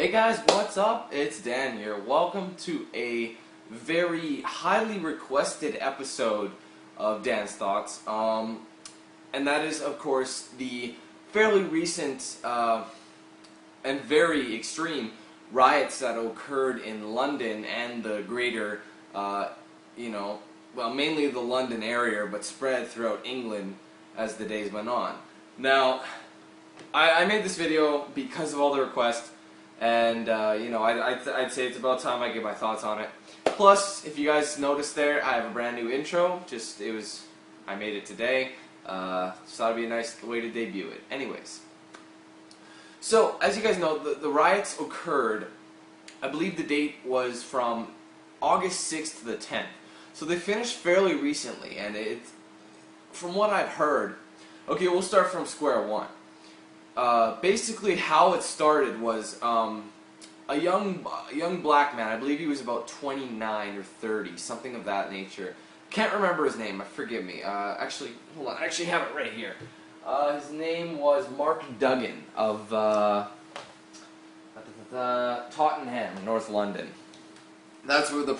Hey guys, what's up? It's Dan here. Welcome to a very highly requested episode of Dan's Thoughts. And that is, of course, the fairly recent and very extreme riots that occurred in London and the greater, mainly the London area, but spread throughout England as the days went on. Now, I made this video because of all the requests. And, I'd say it's about time I give my thoughts on it. Plus, if you guys noticed there, I have a brand new intro. I made it today. Thought it'd be a nice way to debut it. Anyways. So, as you guys know, the riots occurred, I believe the date was from August 6th to the 10th. So they finished fairly recently, and from what I've heard, okay, we'll start from square one. Basically, how it started was a young black man. I believe he was about 29 or 30, something of that nature. Can't remember his name. Forgive me. Actually, hold on. I actually have it right here. His name was Mark Duggan of Tottenham, North London. That's where the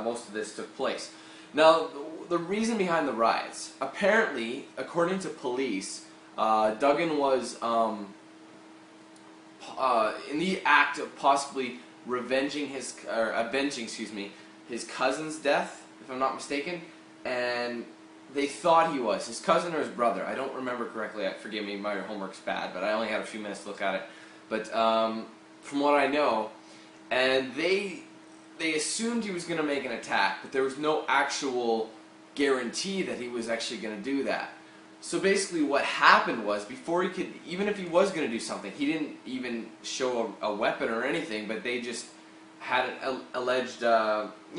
most of this took place. Now, the reason behind the riots, apparently, according to police, Duggan was in the act of possibly avenging his cousin's death, if I'm not mistaken, and they thought he was his cousin or his brother. I don't remember correctly. Forgive me, my homework's bad, but I only had a few minutes to look at it. But from what I know, and they assumed he was going to make an attack, but there was no actual guarantee that he was actually going to do that. So basically what happened was, before he could, even if he was going to do something, he didn't even show a weapon or anything, but they just had an alleged, you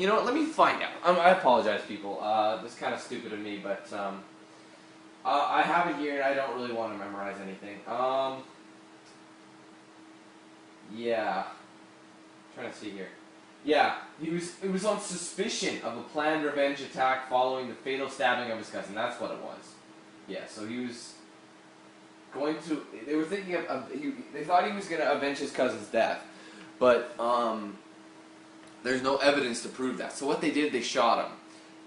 know what, let me find out. I apologize, people. This is kind of stupid of me, but I have it here and I don't really want to memorize anything. Yeah. I'm trying to see here. Yeah, it was on suspicion of a planned revenge attack following the fatal stabbing of his cousin. That's what it was. Yeah, so he was going to. They were thinking they thought he was going to avenge his cousin's death, but there's no evidence to prove that. So what they did, they shot him,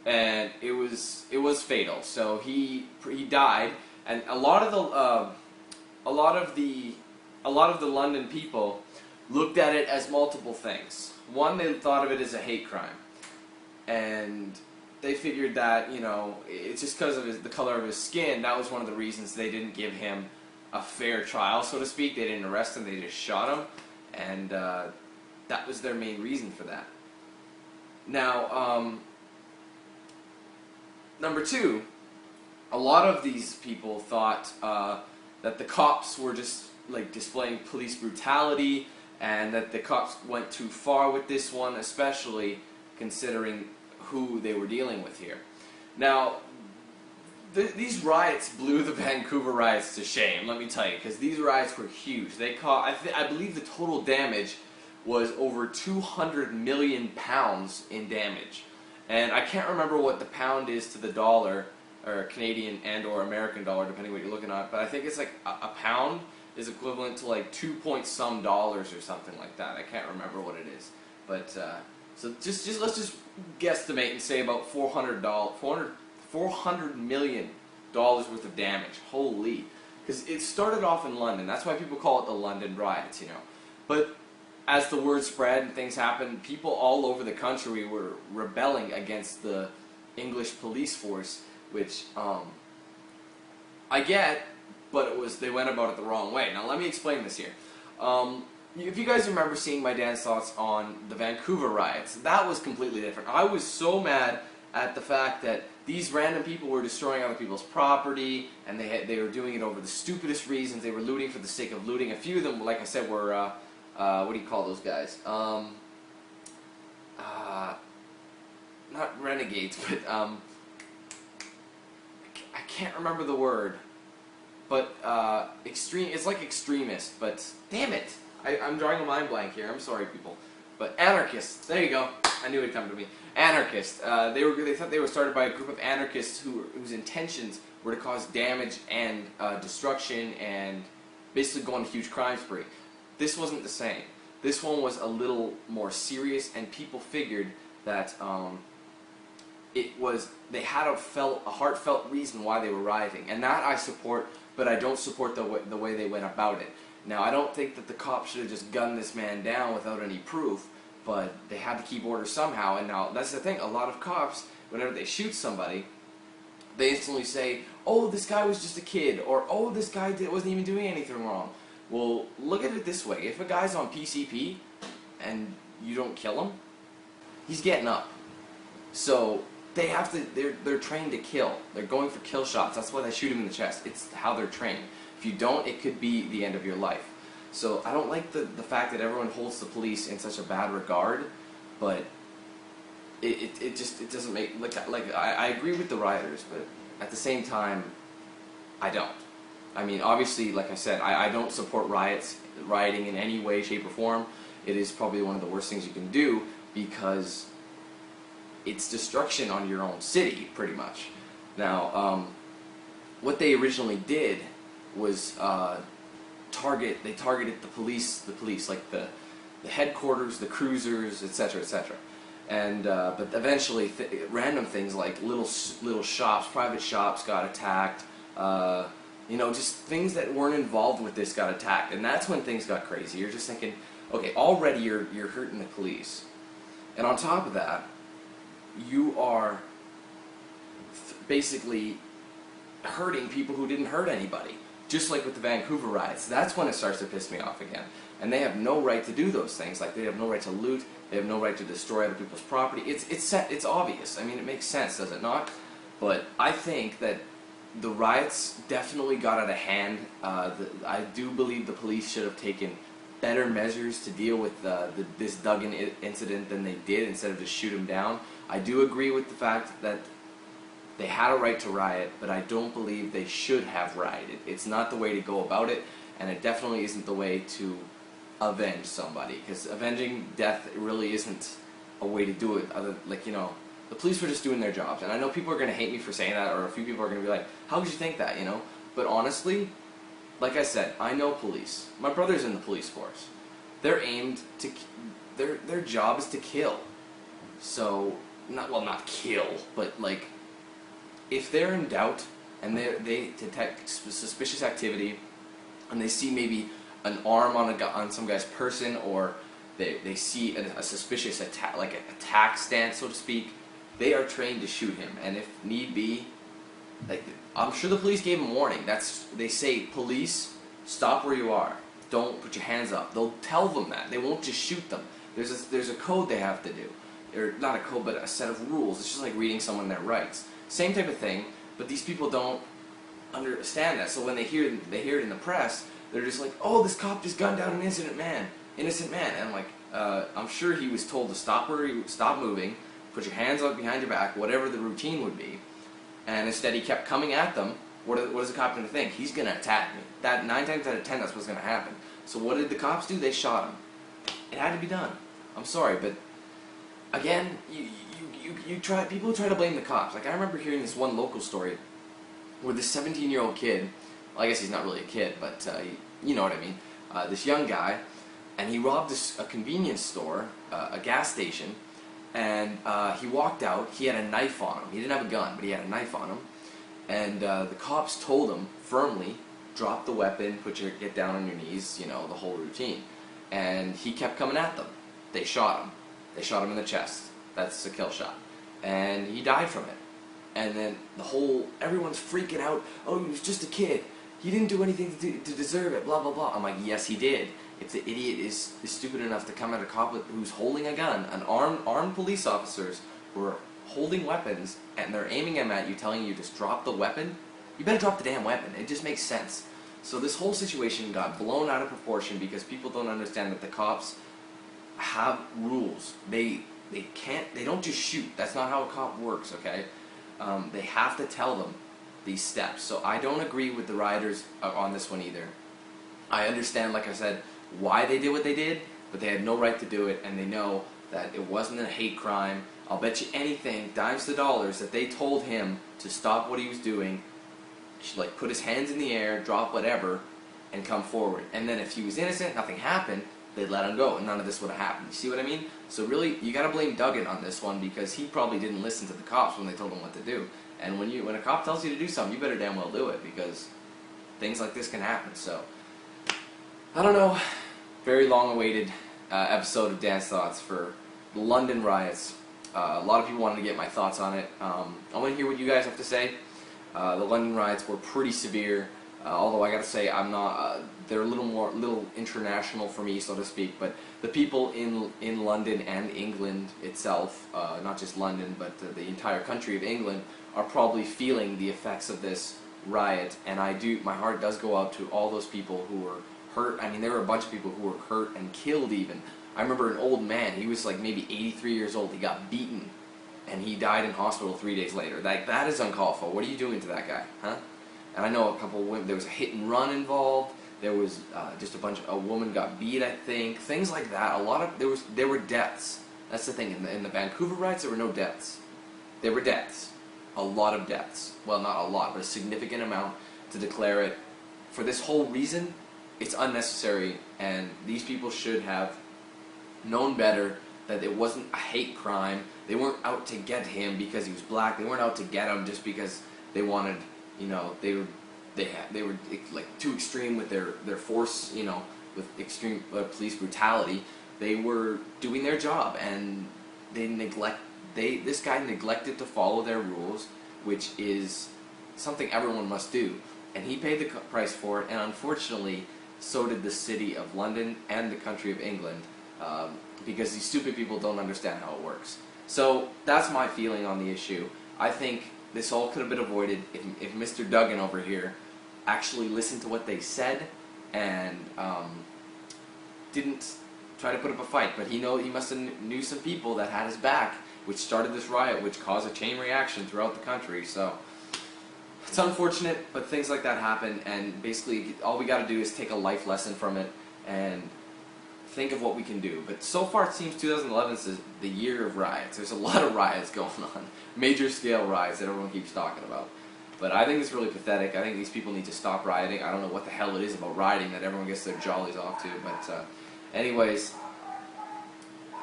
and it was fatal. So he died, and a lot of the London people looked at it as multiple things. One, they thought of it as a hate crime, and they figured that, it's just because of the color of his skin. That was one of the reasons they didn't give him a fair trial, so to speak. They didn't arrest him, they just shot him, and that was their main reason for that. Now, number two, a lot of these people thought that the cops were just displaying police brutality, and that the cops went too far with this one, especially considering who they were dealing with here. Now, these riots blew the Vancouver riots to shame, let me tell you, because these riots were huge. They I believe the total damage was over 200 million pounds in damage. And I can't remember what the pound is to the dollar, or Canadian and or American dollar, depending what you're looking at, but I think it's a pound is equivalent to 2 point some dollars or something like that. I can't remember what it is. But so let's just guesstimate and say about $400 million worth of damage. Holy, because it started off in London. That's why people call it the London riots, But as the word spread and things happened, people all over the country were rebelling against the English police force, which I get, but they went about it the wrong way. Now let me explain this here. If you guys remember seeing my Dan's thoughts on the Vancouver riots, that was completely different. I was so mad at the fact that these random people were destroying other people's property, and they were doing it over the stupidest reasons. They were looting for the sake of looting. A few of them, like I said, were what do you call those guys? Not renegades, but I can't remember the word. But extreme. It's like extremist, but damn it. I'm drawing a mind blank here. I'm sorry, people. But anarchists. There you go. I knew it'd come to me. Anarchists. They thought they were started by a group of anarchists whose intentions were to cause damage and destruction and basically go on a huge crime spree. This wasn't the same. This one was a little more serious, and people figured that they had a heartfelt reason why they were rioting, and that I support, but I don't support the way they went about it. Now, I don't think that the cops should have just gunned this man down without any proof, but they had to keep order somehow. And now that's the thing: a lot of cops, whenever they shoot somebody, they instantly say, "Oh, this guy was just a kid," or "Oh, this guy wasn't even doing anything wrong." Well, look at it this way: if a guy's on PCP and you don't kill him, he's getting up. So they have to. They're trained to kill. They're going for kill shots. That's why they shoot him in the chest. It's how they're trained. If you don't, it could be the end of your life. So I don't like the fact that everyone holds the police in such a bad regard, but it doesn't make I agree with the rioters, but at the same time, I don't. I mean, obviously, like I said, I don't support rioting in any way, shape, or form. It is probably one of the worst things you can do because it's destruction on your own city, pretty much. Now, what they originally did was they targeted the police, like the headquarters, the cruisers, etc., etc. And but eventually, random things like little shops, private shops got attacked. You know, just things that weren't involved with this got attacked, and that's when things got crazy. You're just thinking, okay, already you're hurting the police, and on top of that, you are basically hurting people who didn't hurt anybody. Just like with the Vancouver riots, that's when it starts to piss me off again. And they have no right to do those things. Like, they have no right to loot. They have no right to destroy other people's property. It's obvious. I mean, it makes sense, does it not? But I think that the riots definitely got out of hand. I do believe the police should have taken better measures to deal with this Duggan incident than they did, instead of just shoot him down. I do agree with the fact that they had a right to riot, but I don't believe they should have rioted. It's not the way to go about it, and it definitely isn't the way to avenge somebody, because avenging death really isn't a way to do it. The police were just doing their jobs, and I know people are going to hate me for saying that, or a few people are going to be like, how could you think that, you know? But honestly, like I said, I know police. My brother's in the police force. They're aimed to, their job is to kill. So, not kill, but like, if they're in doubt and they detect suspicious activity, and they see maybe an arm on some guy's person, or they see a suspicious attack, like an attack stance, so to speak, they are trained to shoot him. And if need be, like, I'm sure the police gave him warning. They say, police, stop where you are. Don't put your hands up. They'll tell them that. They won't just shoot them. There's a code they have to do. Or not a code, but a set of rules. It's just like reading someone their rights. Same type of thing, but these people don't understand that. So when they hear it in the press, they're just like, oh, this cop just gunned down an innocent man. And I'm like, I'm sure he was told to stop moving, put your hands up behind your back, whatever the routine would be. And instead he kept coming at them. What is the cop going to think? He's going to attack me. 9 times out of 10, that's what's going to happen. So what did the cops do? They shot him. It had to be done. I'm sorry, but again, people try to blame the cops. Like, I remember hearing this one local story where this 17-year-old kid, well, I guess he's not really a kid, but you know what I mean, this young guy, and he robbed a convenience store, a gas station, and he walked out. He had a knife on him. He didn't have a gun, but he had a knife on him, and the cops told him firmly, drop the weapon, get down on your knees, you know, the whole routine. And he kept coming at them. They shot him. They shot him in the chest. That's a kill shot. And he died from it. And then everyone's freaking out. Oh, he was just a kid. He didn't do anything to deserve it, blah, blah, blah. I'm like, yes, he did. If the idiot is stupid enough to come at a cop who's holding a gun, armed police officers who are holding weapons, and they're aiming them at you, telling you just drop the weapon, you better drop the damn weapon. It just makes sense. So this whole situation got blown out of proportion because people don't understand that the cops have rules. They don't just shoot. That's not how a cop works, okay? They have to tell them these steps. So I don't agree with the rioters on this one either. I understand, like I said, why they did what they did, but they had no right to do it, and they know that it wasn't a hate crime. I'll bet you anything, dimes to dollars, that they told him to stop what he was doing, like put his hands in the air, drop whatever, and come forward. And then if he was innocent, nothing happened, they'd let him go, and none of this would have happened. You see what I mean? So really, you gotta blame Duggan on this one, because he probably didn't listen to the cops when they told him what to do. And when a cop tells you to do something, you better damn well do it, because things like this can happen. So, I don't know. Very long-awaited episode of Dan's Thoughts for the London riots. A lot of people wanted to get my thoughts on it. I want to hear what you guys have to say. The London riots were pretty severe, although I gotta say I'm not. They're a little international for me, so to speak. But the people in London and England itself, not just London, but the entire country of England, are probably feeling the effects of this riot. And my heart does go out to all those people who were hurt. I mean, there were a bunch of people who were hurt and killed even. I remember an old man, he was like maybe 83 years old, he got beaten, and he died in hospital 3 days later. Like, that is uncalled for. What are you doing to that guy, huh? And I know a couple of women, there was a hit and run involved, there was just a woman got beat, I think, things like that. There were deaths. That's the thing, in the Vancouver riots, there were no deaths. There were deaths. A lot of deaths. Well, not a lot, but a significant amount to declare it. For this whole reason, it's unnecessary, and these people should have known better, that it wasn't a hate crime. They weren't out to get him because he was black. They weren't out to get him just because they wanted, you know, they were like too extreme with their force, you know, with extreme police brutality. They were doing their job, and this guy neglected to follow their rules, which is something everyone must do, and he paid the price for it. And unfortunately, so did the city of London and the country of England. Because these stupid people don't understand how it works. So that's my feeling on the issue. I think this all could have been avoided if Mr. Duggan over here actually listened to what they said and didn't try to put up a fight. But he must have knew some people that had his back, which started this riot, which caused a chain reaction throughout the country. So it's unfortunate, but things like that happen, and basically all we got to do is take a life lesson from it and think of what we can do. But so far it seems 2011 is the year of riots. There's a lot of riots going on. Major scale riots that everyone keeps talking about. But I think it's really pathetic. I think these people need to stop rioting. I don't know what the hell it is about rioting that everyone gets their jollies off to. But anyways,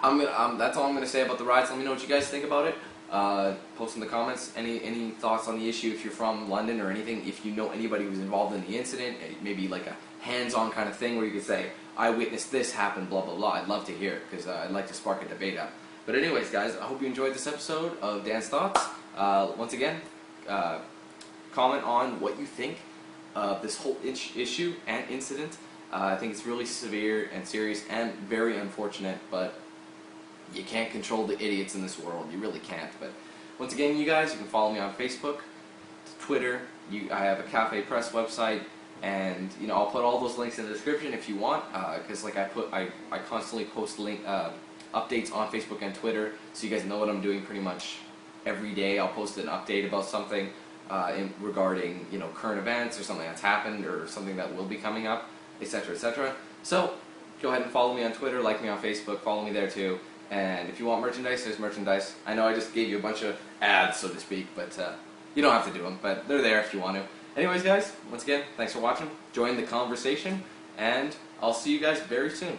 that's all I'm going to say about the riots. Let me know what you guys think about it. Post in the comments any thoughts on the issue if you're from London or anything. If you know anybody who's involved in the incident, maybe like a hands-on kind of thing where you could say, I witnessed this happen, blah blah blah. I'd love to hear it, because I'd like to spark a debate up. But anyways, guys, I hope you enjoyed this episode of Dan's Thoughts. Once again, comment on what you think of this whole issue and incident. I think it's really severe and serious and very unfortunate, but you can't control the idiots in this world. You really can't. But once again, you guys, you can follow me on Facebook, Twitter. I have a Cafe Press website, and you know, I'll put all those links in the description if you want. Because like I constantly post updates on Facebook and Twitter, so you guys know what I'm doing pretty much every day. I'll post an update about something regarding, you know, current events or something that's happened or something that will be coming up, etc., etc. So go ahead and follow me on Twitter, like me on Facebook, follow me there too. And if you want merchandise, there's merchandise. I know I just gave you a bunch of ads, so to speak, but you don't have to do them, but they're there if you want to. Anyways, guys, once again, thanks for watching. Join the conversation, and I'll see you guys very soon.